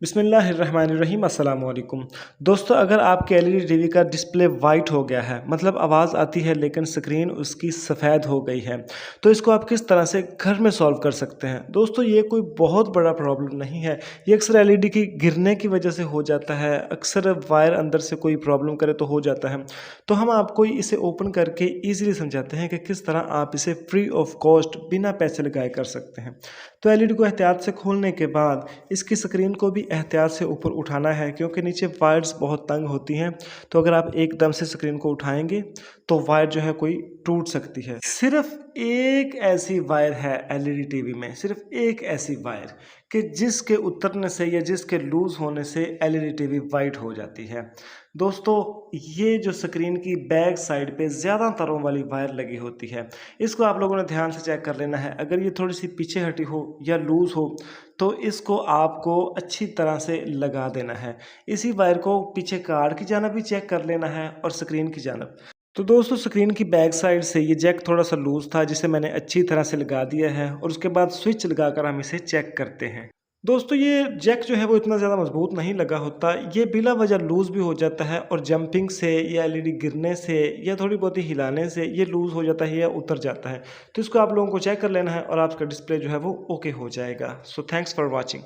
बिस्मिल्लाहिर्रहमानिर्रहीम अस्सलाम वालेकुम। दोस्तों, अगर आपके एलईडी टीवी का डिस्प्ले वाइट हो गया है, मतलब आवाज़ आती है लेकिन स्क्रीन उसकी सफ़ेद हो गई है, तो इसको आप किस तरह से घर में सॉल्व कर सकते हैं। दोस्तों, ये कोई बहुत बड़ा प्रॉब्लम नहीं है। ये अक्सर एलईडी की गिरने की वजह से हो जाता है, अक्सर वायर अंदर से कोई प्रॉब्लम करे तो हो जाता है। तो हम आपको इसे ओपन करके ईजिली समझाते हैं कि किस तरह आप इसे फ्री ऑफ कॉस्ट बिना पैसे लगाए कर सकते हैं। तो एलईडी को एहतियात से खोलने के बाद इसकी स्क्रीन को भी एहतियात से ऊपर उठाना है, क्योंकि नीचे वायर्स बहुत तंग होती हैं। तो अगर आप एकदम से स्क्रीन को उठाएंगे तो वायर जो है कोई टूट सकती है। सिर्फ एक ऐसी वायर है एलईडी टीवी में, सिर्फ एक ऐसी वायर कि जिसके उतरने से या जिसके लूज होने से एलईडी टीवी वाइट हो जाती है। दोस्तों, ये जो स्क्रीन की बैक साइड पे ज़्यादा तारों वाली वायर लगी होती है, इसको आप लोगों ने ध्यान से चेक कर लेना है। अगर ये थोड़ी सी पीछे हटी हो या लूज़ हो तो इसको आपको अच्छी तरह से लगा देना है। इसी वायर को पीछे कार्ड की जानिब भी चेक कर लेना है और स्क्रीन की जानिब। तो दोस्तों, स्क्रीन की बैक साइड से ये जैक थोड़ा सा लूज़ था, जिसे मैंने अच्छी तरह से लगा दिया है और उसके बाद स्विच लगाकर हम इसे चेक करते हैं। दोस्तों, ये जैक जो है वो इतना ज़्यादा मजबूत नहीं लगा होता, ये बिला वजह लूज़ भी हो जाता है और जंपिंग से या एलईडी गिरने से या थोड़ी बहुत ही हिलाने से ये लूज़ हो जाता है या उतर जाता है। तो इसको आप लोगों को चेक कर लेना है और आपका डिस्प्ले जो है वो ओके हो जाएगा। So thanks for watching.